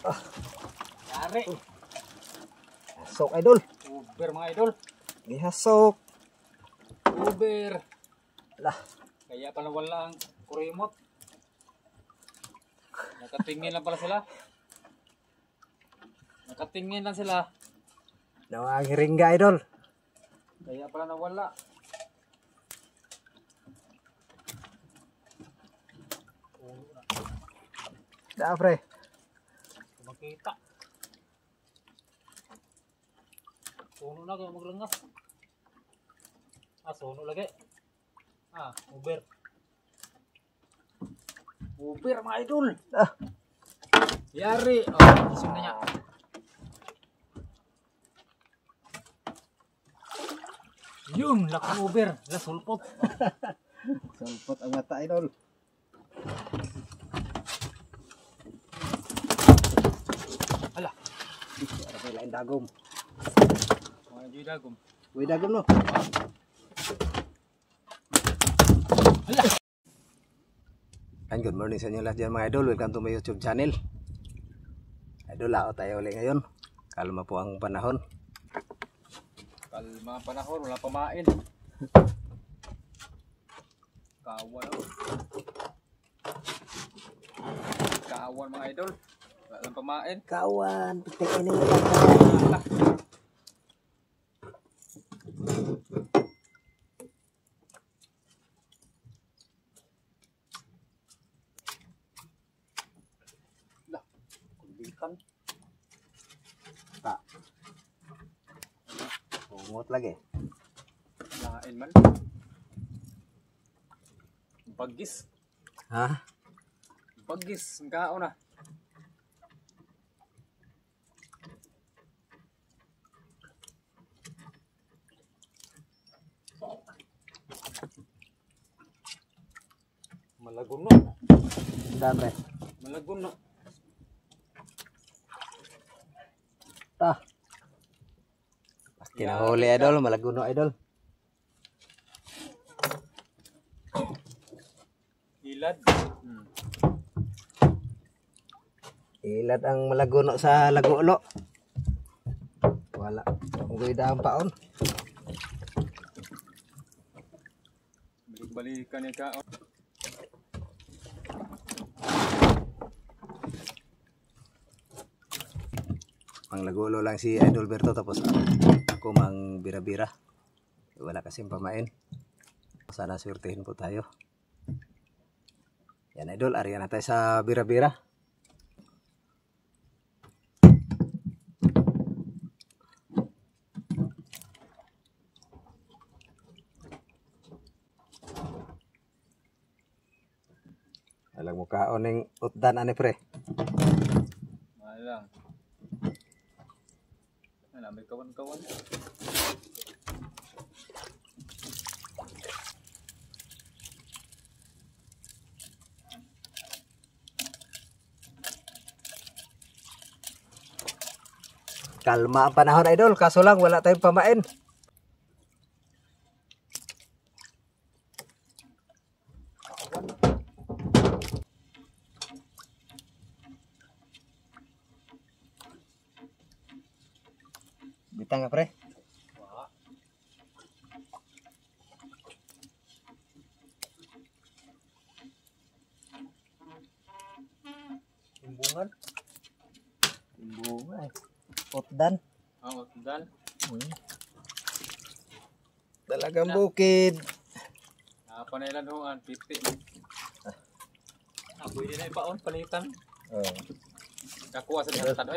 Yari. Hasok idol. Uber mga idol. Gihasok. Uber. Lah. Kaya pala wala ang kuremot. Nakatingin lang pala sila. Nakatingin lang sila. Nawagiringga idol. Kaya pala nawala. Da pre. Makita. Suno na kayo maglangas. Suno lagi. Uber. Uber mga idol. Yari. Isun na niya. Yun, laki Uber. Sulpot. Sulpot ang mata idol. Ala. Ara pa lain dagom. Mga Joy dagom. Uy dagom no. Ala. And good morning sa inyo lahat dyan mga idol. Welcome to my YouTube channel. Idol, lao tayo ulit ngayon. Kalma po ang panahon. Kalma panahon, wala pamain. Kawan. Kawan mga idol. Wala lang pamain. Kawan, pitik ini. Lah, kundikan. Tak. Pungot lagi. Lain man. Bagis. Hah? Bagis, ang kao na. Malaguno. Dabre. Malaguno. Tah. Kinahuli idol, malaguno idol. Ilad. Ilad ang malaguno sa lagulo. Wala. Unggoy daang paon. Balik-balikan ni kao. Ang lagulo lang si Idol Berto tapos ako mang bira-bira. Wala kasing pamain. Sana swertehin po tayo. Yan idol, ariyan na tayo sa bira-bira. Alang mo kaon ng utdan ani pre. Malang. Ano, may kawan-kawan. Kalma ang panahon idol, kaso lang wala tayong pamain. Bitang nga pre. Timbungan. Timbungan. Utdan. Utdan. Dalagang bukid. Panailan ho ang pipi. Pwede na ipaon, palitan. Kakuha sa dihatan.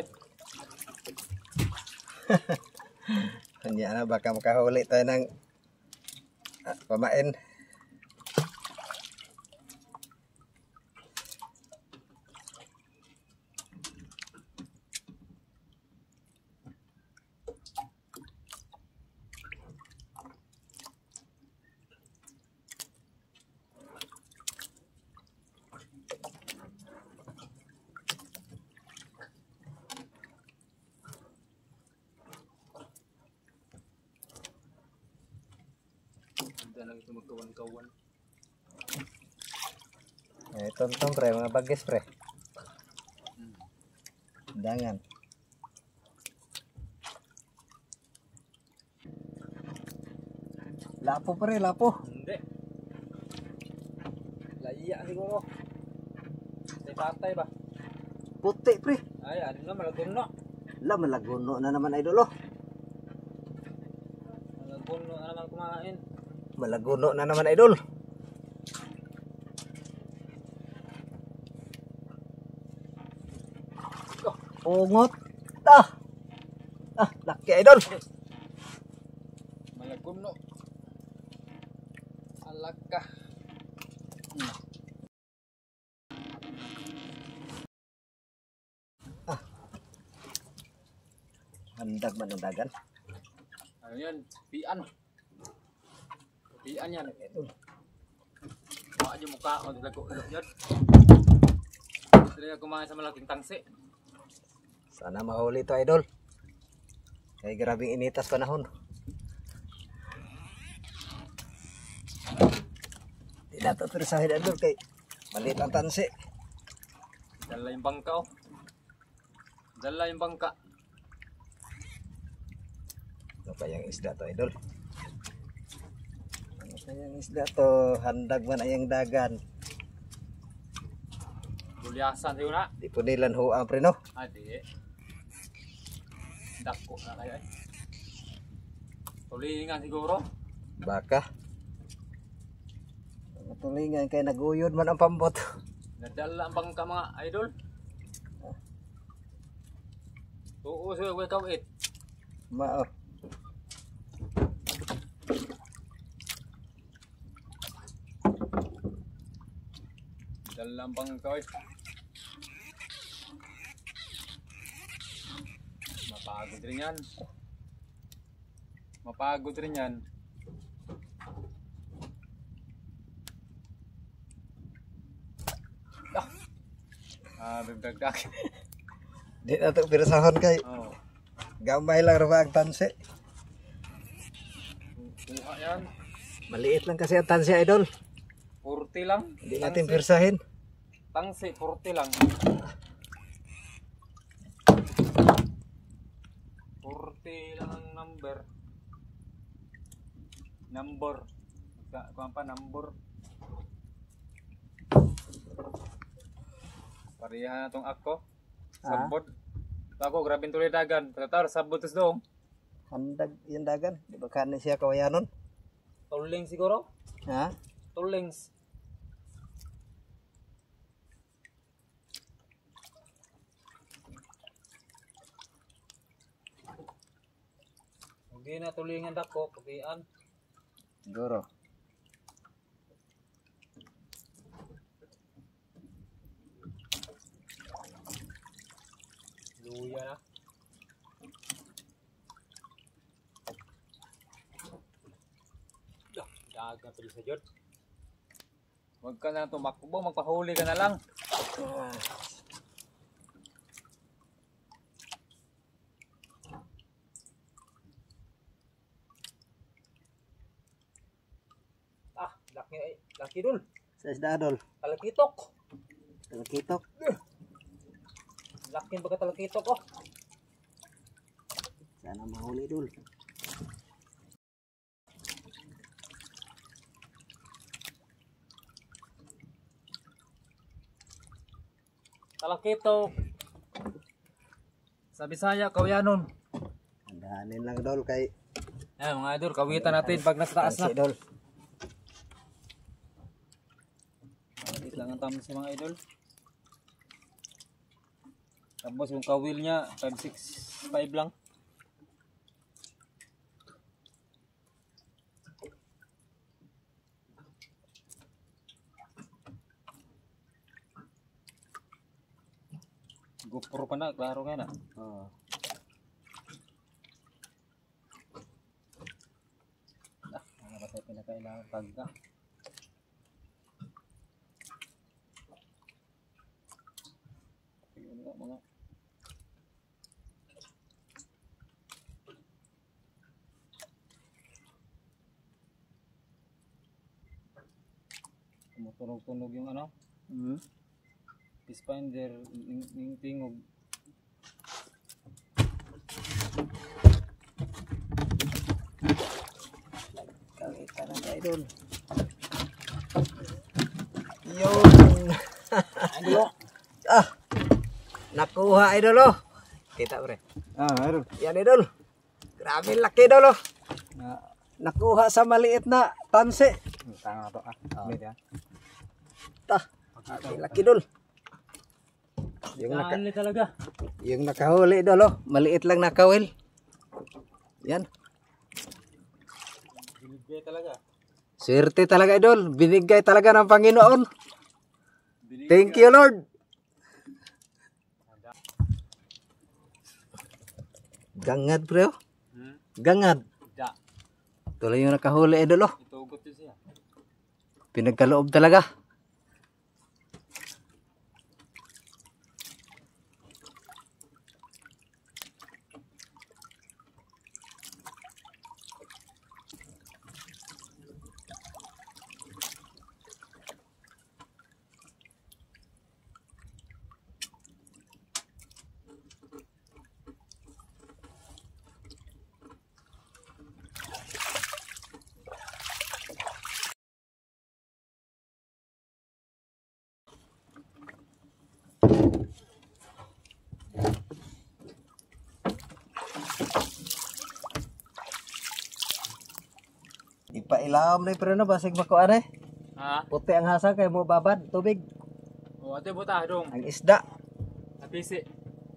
Hanya na baka makahuli tayo ng pamain. Lang ito magkawan-kawan. Ito pre, mga bagis pre. Dangan. Lapo pre, lapo. Hindi. Laya siguro. Sa patay ba? Puti pre. Ay, ano na malaguno. Malaguno na naman idol oh. Malaguno na naman kumain. Malaguno na naman idol. Pungot. Laki idol. Malaguno. Alaka. Handag man ang dagan. Ano yan? Pian. Pian yan. Baka yung mukha ko naglago-log yan. Sila kumain sa malaking tangsi. Sana mahuli to idol. Kay grabing initas panahon. Di dapat persahin idol kay maliit ang tansi. Dala yung bangka oh. Dala yung bangka. Ano kayang isda to idol? Ano kayang isda to? Handag man ayang dagan. Bulyasan tayo na. Di po nilan huang pre no? Adi. Dako na kaya eh. Tulingan siguro. Baka. Tulingan kay naguyod man ang pambot. Nadala ang bangka mga idol. Oo, sir, welcome it. Mao. Dala ang bangka eh. Mapagod rin yan. Mapagod rin yan. Dagdag. Di na to pirasahon kay. Oh. Gamay lang ra ang tansi. Kuha yan. Maliit lang kasi ang tansi idol. 40 lang. Hindi natin pirsahin. Tangsi, 40 lang. 40 lang ang number. Kuha pa number. Parihan na tong ako. Sabot. Ako, grabing tuloy dagan. Pagkatar, sabot is doong. Handag yung dagan. Di ba kanin siya kawayanon? Tuling siguro? Ha? Tulings. Hindi na tulingan dako, pugian. Siguro. Luya na. Dagan pa sa jod. Huwag ka na tumakbo, magpahuli ka na lang. Laki dul. Sa isda idol. Talakitok. Talakitok. Laki baga talakitok oh. Sana mahuli dul. Talakitok. Sa Bisaya, kawiyanon. Andahanin lang dol kay. Mga idol, kawitan natin pag nasa taas na. Tansi dol. Maliit lang ang tamis sa mga idol. Tapos yung kawil niya, 565 lang. GoPro pa na, klaro nga na. Oh. Ano ba tayo pinakailangan pagka? Yun nga mga. Tumutunog-tunog yung ano? Fish finder, ning tingog. idol. Yun. Nakuha idol oh. Kita pre. Idol. Yan idol. Grabe laki idol oh. Nakuha sa maliit na tanse. Tanga na to Media. Laki idol. Talaga. Yung nakahuli idol oh. Maliit lang nakawil. Yan. Binigay talaga. Swerte talaga idol. Binigay talaga ng Panginoon. Thank you Lord. Gangad bro. Gangad. Ja. Tuloy yung nakahuli idol oh. Itugot yun siya. Pinagkaloob talaga. Ipailaom na pero no basig makuan eh. Ha? Puti ang hasa kay mo babad tubig. O ate buta dong. Ang isda. Napisi.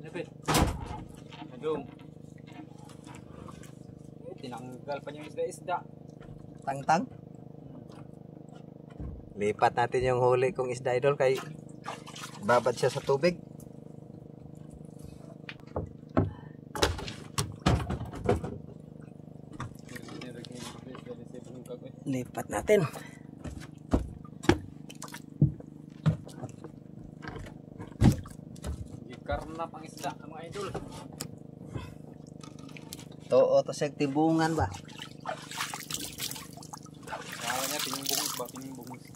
Lapit. Adong. Tinanggal pa yung isda. Tangtang. Lipat natin yung huli kong isda idol kay babad siya sa tubig. Lipat natin. Karna pang isda mga idol. To sa timbungan ba? Kaya niya tinimbungis ba? Tinimbungis.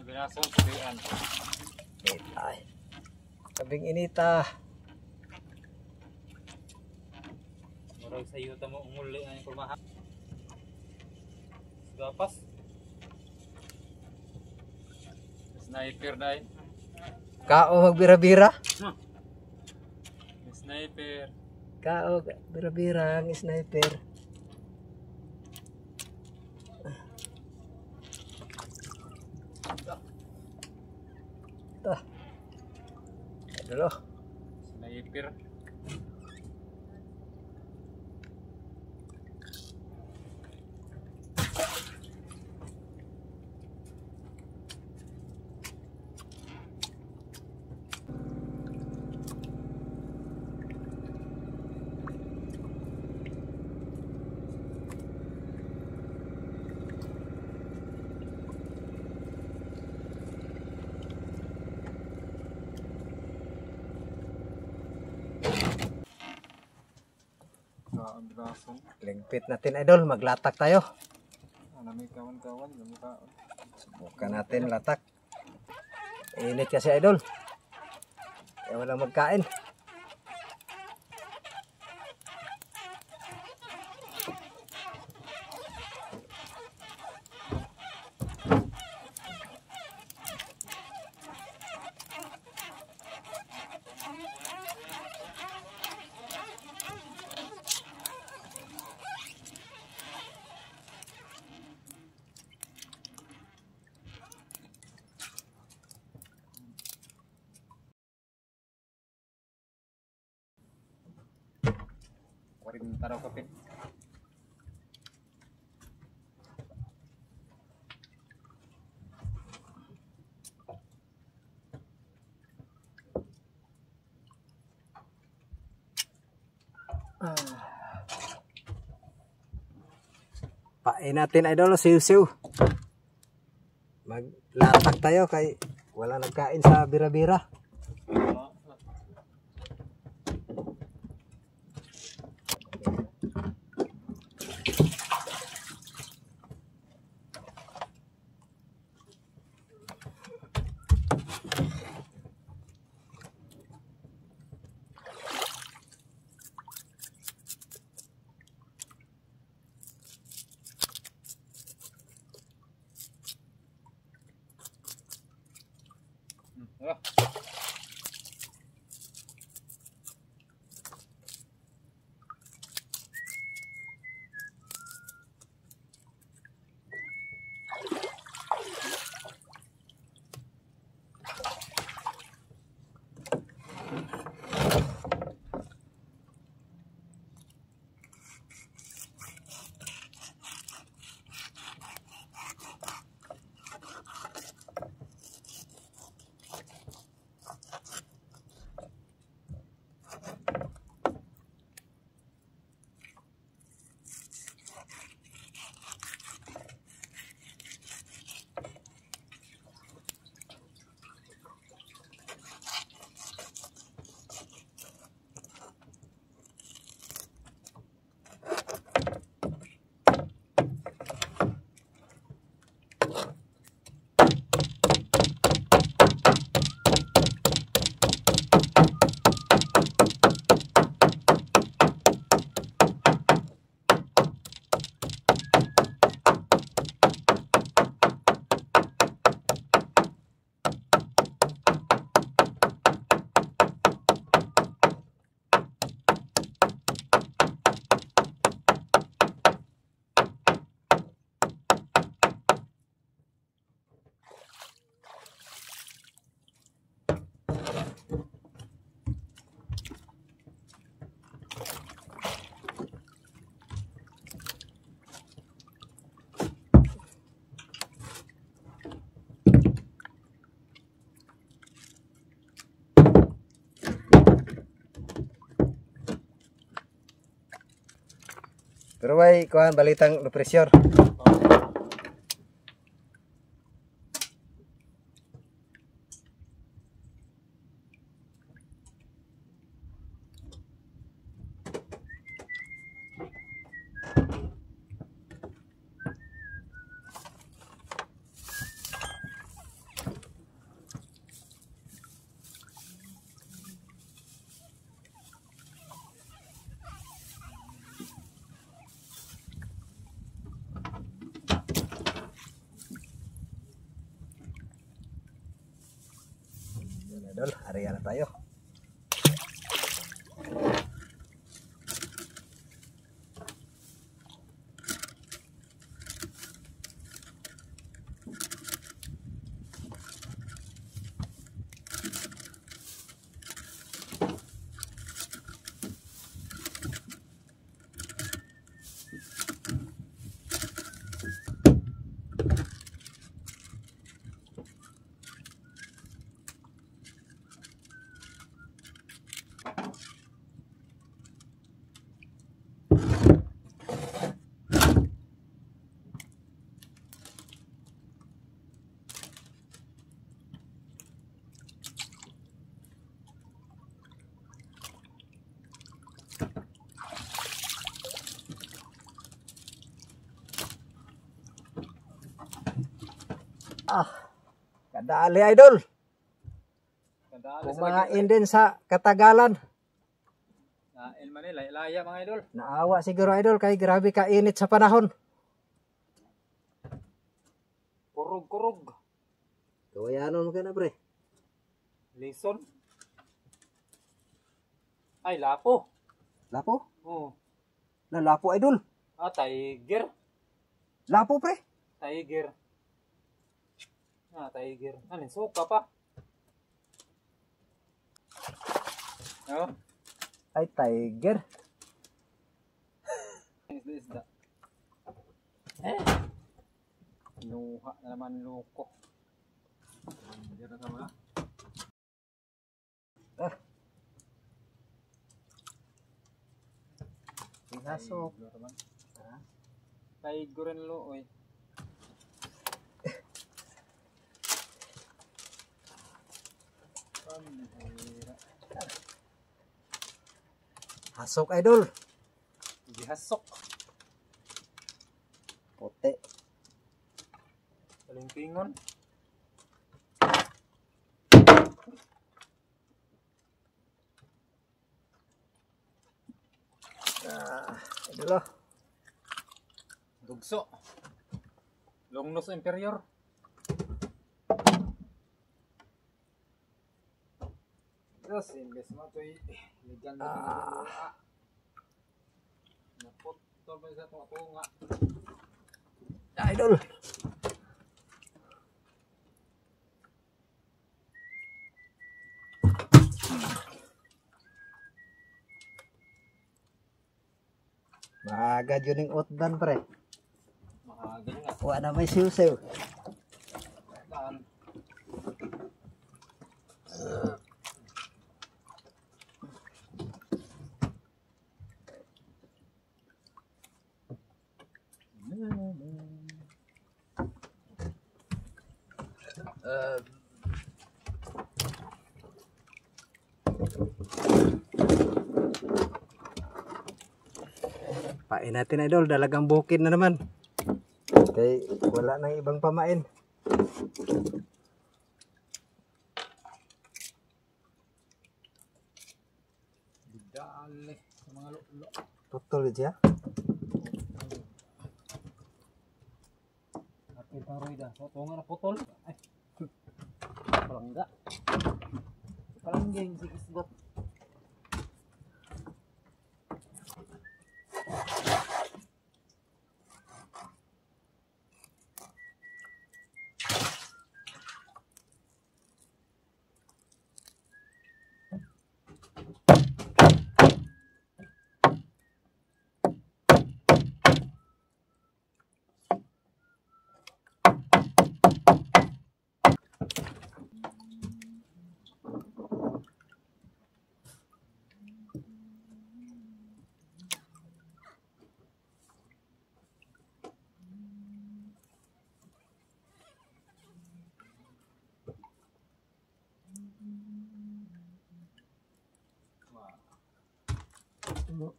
Binasong kulian. Ay. Kabing inita. Murag sa iyo tamo umuli ang kurmaha. Gapas. Sniper dai. Kao magbira-bira. Sniper. Kao bira-bira ang sniper. Dulu. Sniper. Ang binasong. Ligpit natin idol, maglatak tayo. May kawan-kawan, may kawan. Subukan natin latak. Init kasi idol. Kaya walang magkain. Waring taraw kapit. Pain natin idol, siw-siw. Maglatak tayo kay wala nagkain sa bira-bira. Pero may kuhan balitang no pressure. Idol, area na tayo. Kadali idol. Kadali sa Kumain din sa katagalan. Nain Manila, ilaya mga idol. Naawa siguro idol kay grabe ka init sa panahon. Kurog-kurog. Kawayanon mo ka na pre. Lison. Ay, lapo. Lapo? Oh. Lapo idol. Tiger. Lapo pre. Tiger. Tiger. Ano, suka pa. Oh. Ay tiger. Isda. Luha na naman loko. Dito sa mga. Pinasok. Tiger rin lo, oy. Hasok idol. Gihasok. Puti. Palingkingon. Idol oh. Dugso. Longnos inferior. Terus imbes mo ito ligan na naputol pa sa tunga. Idol. Mahagad yun yung utdan pre. Mahagin nga. Wala na may siw-siw. Taan. Pain natin idol, dalagang bukid na naman. Okay, wala nang ibang pamain. Dali sa mga lulo. Tutol siya. Atin pang roida. So, tunga na putol. Ay. Palangga. Palangging si isgot. Ito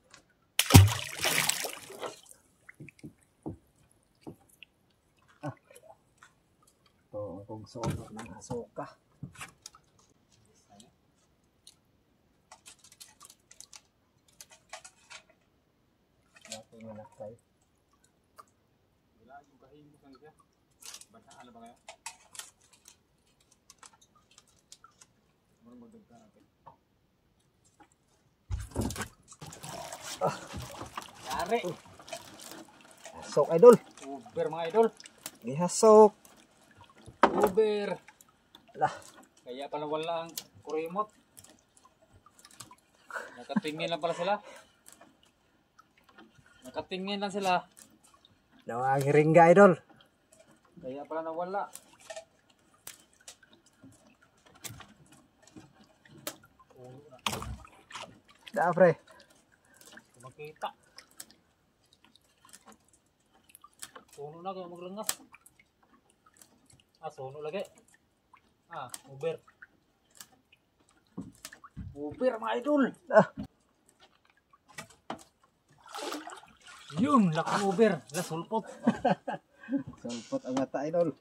ang pagsuot ng asuka. Natin na nakay. Wala yung kahimos lang siya. Bantaan na ba kayo? Muna magdagta natin. Yari! Hasok idol. Uber mga idol! Gihasok. Uber! Lah. Kaya pala wala ang kuremot. Nakatingin lang pala sila. Nakatingin lang sila. Nawagiringga idol. Kaya pala nawala. Da pre. Makita. Suno na kayo maglangas. Suno lagi. Uber. Uber mga idol. Yun, lakang Uber. Sulpot. Sulpot ang mata idol.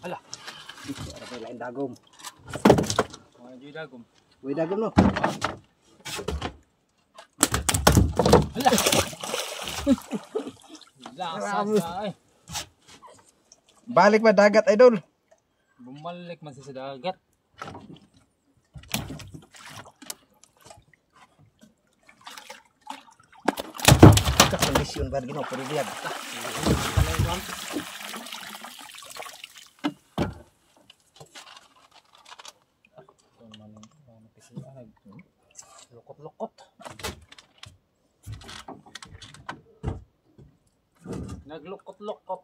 Hala. Para kay lain dagom. Mga Joy Dagom. Uy dagom no. Hala. Lasa sa ay. Balik pa dagat idol. Bumalik man siya sa dagat. Kondisyon ba gino puro diyan. Lukot-lukot. Naglukot-lukot.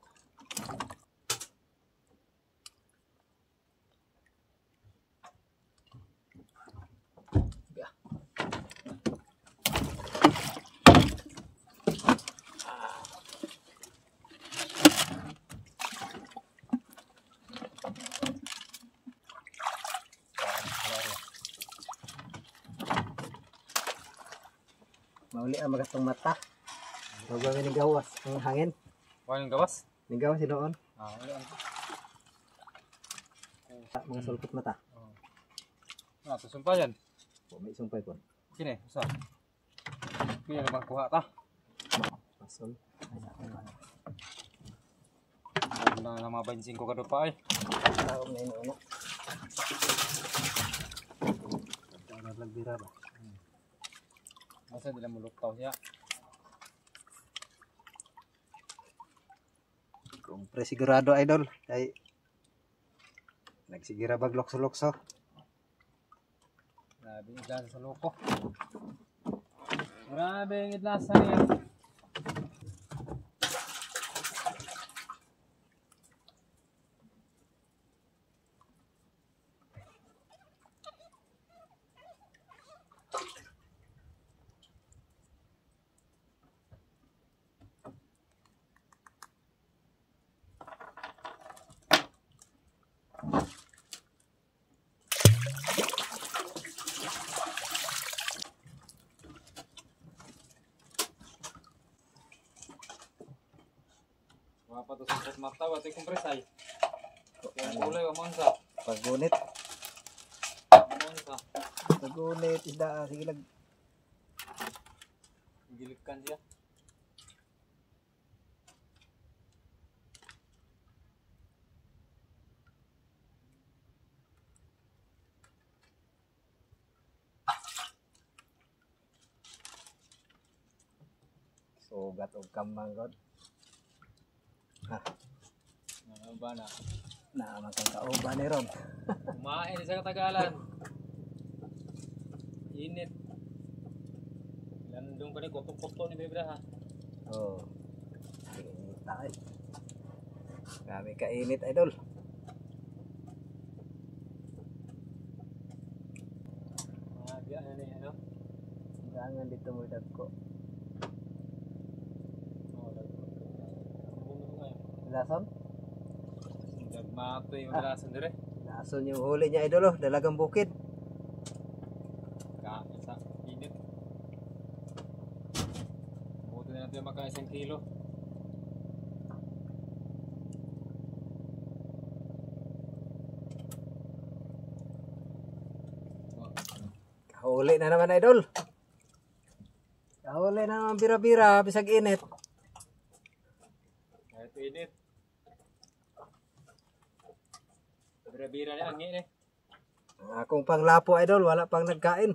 Mauli ang magatong mata. Huwag ni gawas ang hangin. Walang gawas? Ni gawas sinoon. Wala. Mga sulpot mata. Susumpa yan. Po may sumpay po. Kini, usa. Kini na bang kuha ta? Pasol. Na mga bensin ko kadto pa ay. Tao na ino. Ano nagbira ba? Masa dila muluktaw siya. Kung presigurado idol ay nagsigira bag lokso-lokso. Grabe ang idlasa sa loko. Grabe ang idlasa niya. Wapa to sa mata, wati kompresay. Yung kulay, wamonsa. Pagunit, Wamonsa. pagunit isda sige lag Gilikan siya. sugat og kamang god. Ano ba na? Na kang kauban ni ron. Kumain sa katagalan. Init. Landong pa ni kotok-kotok ni Bebra ha. Oh. Init tayo. Kami kainit idol. Biya na ni ano? Jangan dito mo dagko. Oh, lagot. Ano ngayon? Lason? Dag Mato yung malasan dire. Lason yung huli niya idol oh, dalagang bukid. Kain sa init. Buti na natin maka 1 kilo. Kahuli na naman idol. Kahuli na naman bira-bira, bisag init. Kahit init. Bira-bira na angin eh. Akong panglapo idol, wala pang nagkain.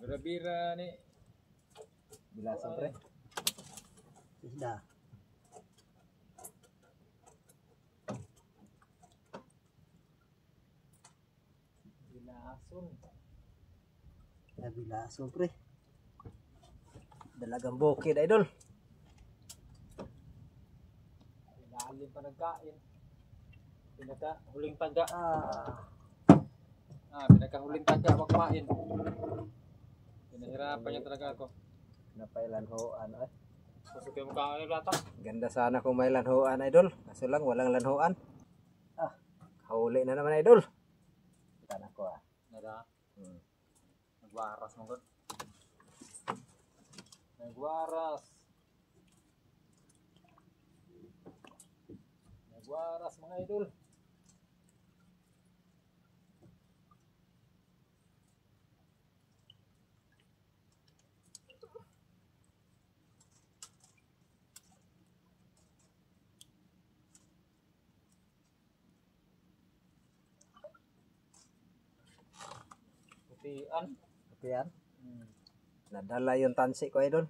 Bira-bira ni. Bilasan pre. Isda. Bilason. Bilasan pre. Dalagang bukid idol. Ilalim pa nagkain. Pinaka huling taga. Pinaka huling taga kumain. Pinahirapan niya talaga ako. Napailanhoan ay. Pasukin mo kain lata. Ganda sana kung may lanhoan idol. Kaso lang walang lanhoan. Kahuli na naman idol. Kita na ko Nada. Nagwaras mo gud. Nagwaras. Nagwaras mga idol. Putian. Yan. Nadala yung tansi ko idol.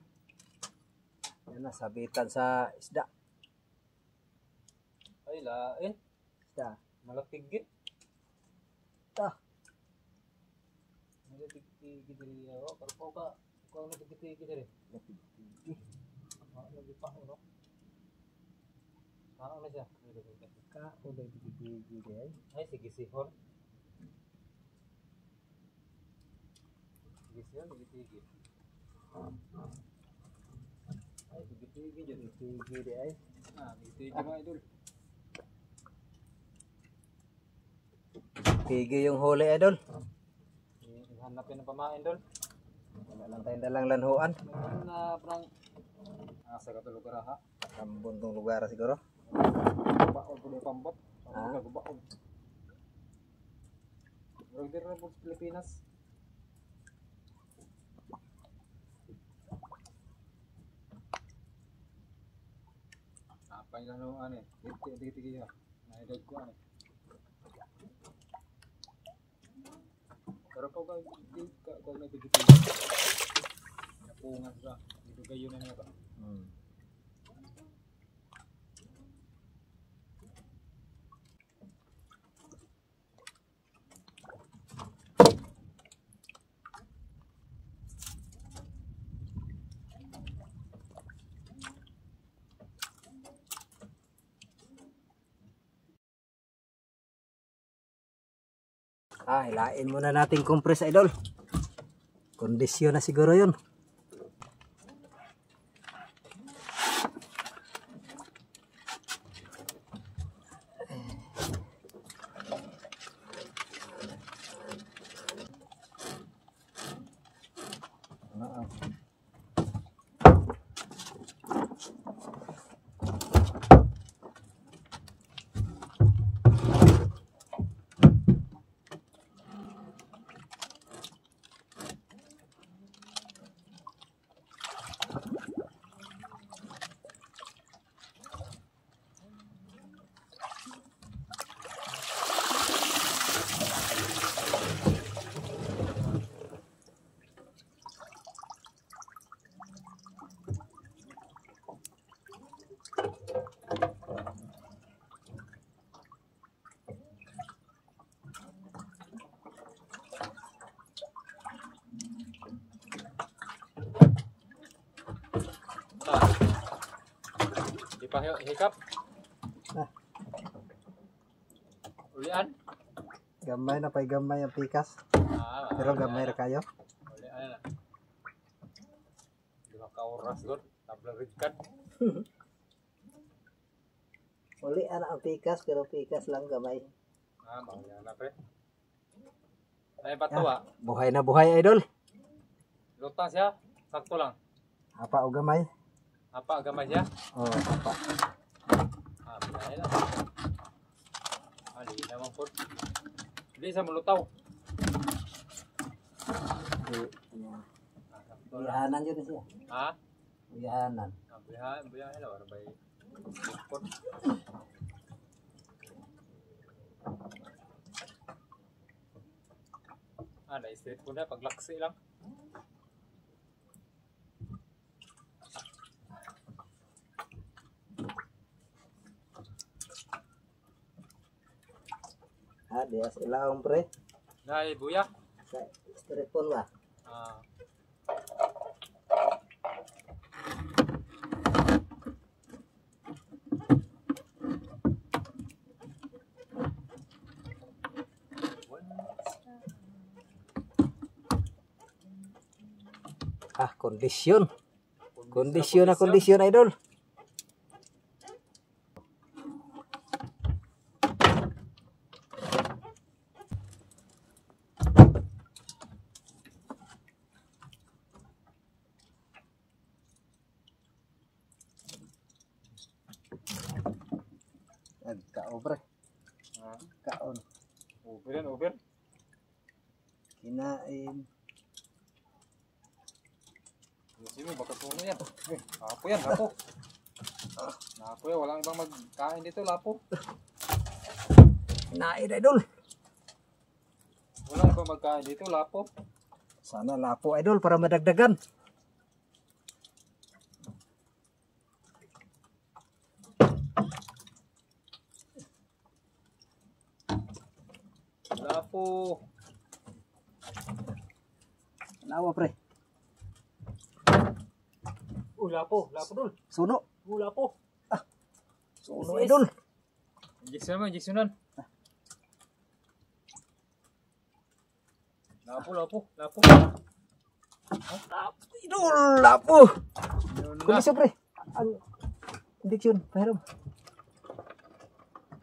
Yan na, sabitan sa isda. Ay lain. Isda. Malapigit. Malapigit diri ako. Karpo ka. Kung malapigit diri. Lagi pa no. Ano na siya? Ka udah digigi deh. Ay sige sihon. Sige sihon digigit. Ay digigit jadi Digigi deh ay. digigit mga idol. Gigi yung huli idol. Hanapin ng pamain dol. Wala lang tayong dalang lanhuan. Na parang asa ka tulog ra ha. Kambon tong lugar siguro. Baon po ni pambot. Parang baon. Murag diri ra po sa Pilipinas. Apa yung ano ane? Dito ya. Naidog ko ane. Pero kung kung nagigiti. Napungan sa dito gayon na niya ba? Hilain muna natin compress idol. Kondisyon na siguro yun. Di pa hikap. Ulian. Gamay na pa'y gamay ang pikas. Pero gamay ra kayo. Ulian na. Kauras doon. Nablarid-kan. Uli ana ang pikas pero pikas lang gamay. Mahal na pre. Ay, patawa. Buhay na buhay idol. Lutang siya. Sakto lang. Apa o gamay? Apa, gamay siya? Oh, apa. Bilay lang. Ali naman po. Hindi sa mulutaw. Buyahanan yun siya. Ha? Buyahanan. Buyahan hello. Ano ba yung ikot? Na-street ko na. Paglaksi lang. Dia sila pre. Nay, buya. Sa stripon ba? Ah. Kondisyon. Kondisyon idol. Nagka-over. Kaon. Over. Kinain. Kasi mo, baka puno yan. Lapo yan, lapo. Lapo yan, walang ibang magkain dito, lapo. Kinain idol. Walang ibang magkain dito, lapo. Sana lapo idol para madagdagan. Lapo. Nawa pre. Lapo dul. Suno. Lapo. Suno idol. Injeksyonan. Lapo. Idol, lapo. Kondisyon pre. Ang indiksyon, pahiram.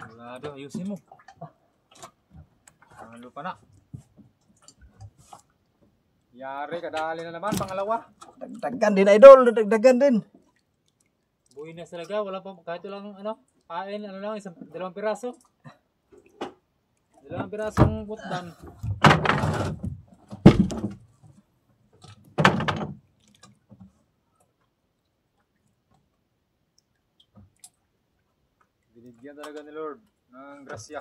Wala daw, ayusin mo. Lupa na. Yari, kadali na naman, pangalawa. Dagdagan din idol, dagdagan din. Buhay na talaga, wala pa, kahit lang kain, dalawang piraso. Dalawang pirasong putdan. Binigyan talaga ni Lord ng grasya.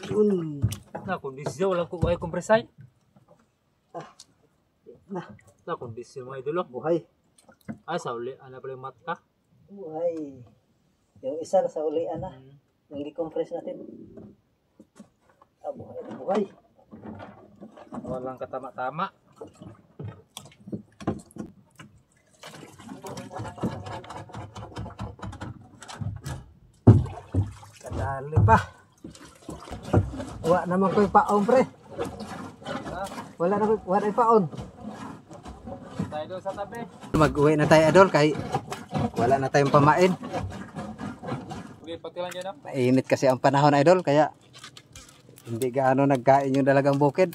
Yun. Na kondisi walang kuhay kompresay. Na kondisi mo idolo. Buhay. Ay sa uli, ana pala yung matka. Buhay. Yung isa sa ulian na. Yung decompress natin. Buhay. Walang katama-tama. Kadali pa. Wala naman ko yung paon pre. Wala yung paon. Tayo doon sa tabi. Mag-uwi na tayo idol kay wala na tayong pamain. Okay, pati lang dyan. Mainit kasi ang panahon idol kaya hindi gaano nagkain yung dalagang bukid.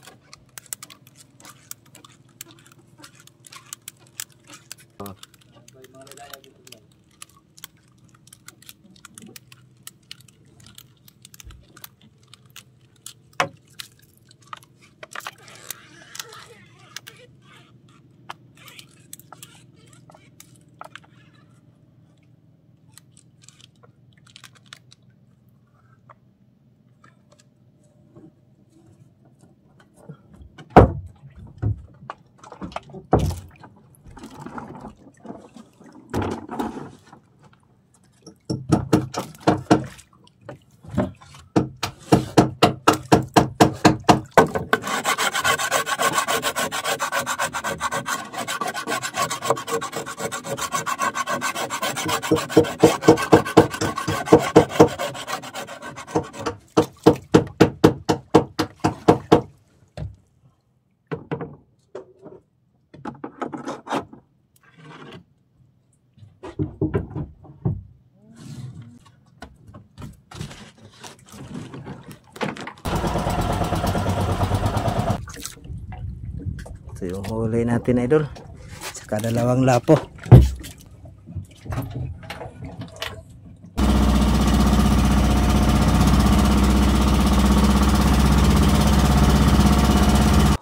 Ito yung huli natin, idol. Saka dalawang lapo.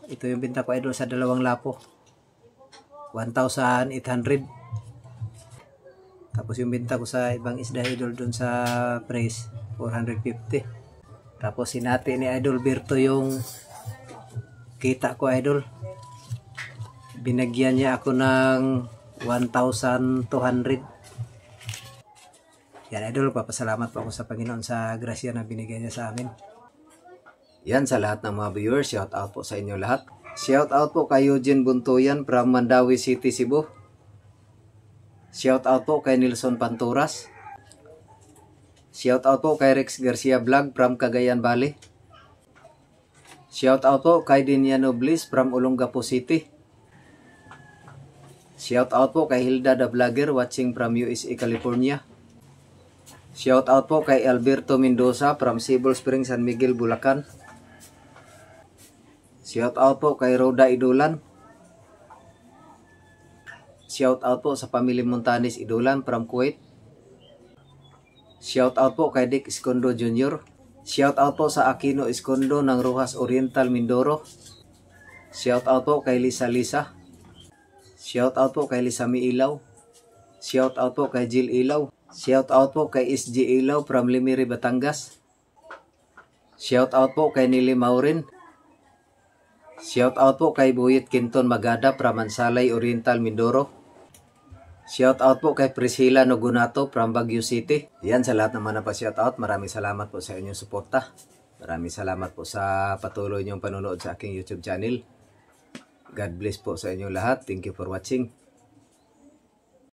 Ito yung binta ko, idol, sa dalawang lapo. 1,800. Tapos yung binta ko sa ibang isda, idol, dun sa price 450. Tapos sinati ni Idol Berto yung kita ko, idol. Binagyan niya ako ng 1,200. Yan, idol, papasalamat po ako sa Panginoon sa grasya na binigyan niya sa amin. Yan, sa lahat ng mga viewers, shout out po sa inyo lahat. Shout out po kay Eugene Buntuyan from Mandawi City, Cebu. Shout out po kay Nelson Panturas. Shout out po kay Rex Garcia Vlog from Cagayan Valley. Shout out po kay Diniano Bliss from Olongapo City. Shout out po kay Hilda the Vlogger watching from USA, California. Shout out po kay Alberto Mendoza from Cebu Springs, San Miguel, Bulacan. Shout out po kay Roda Idolan. Shout out po sa Pamilya Montanis Idolan from Kuwait. Shout out po kay Dick Escondo Jr. Shout out po sa Aquino Escondo ng Rojas Oriental, Mindoro. Shout out po kay Lisa Lisa. Shout out po kay Lisami Ilaw. Shout out po kay Jill Ilaw. Shout out po kay SG Ilaw from Limiri, Batangas. Shout out po kay Nili Maurin. Shout out po kay Buyit Quinton Magada from Mansalay Oriental, Mindoro. Shout out po kay Priscilla Nogunato from Baguio City. Yan, sa lahat naman na pa shout out. Maraming salamat po sa inyong suporta. Maraming salamat po sa patuloy niyong panonood sa aking YouTube channel. God bless po sa inyong lahat. Thank you for watching.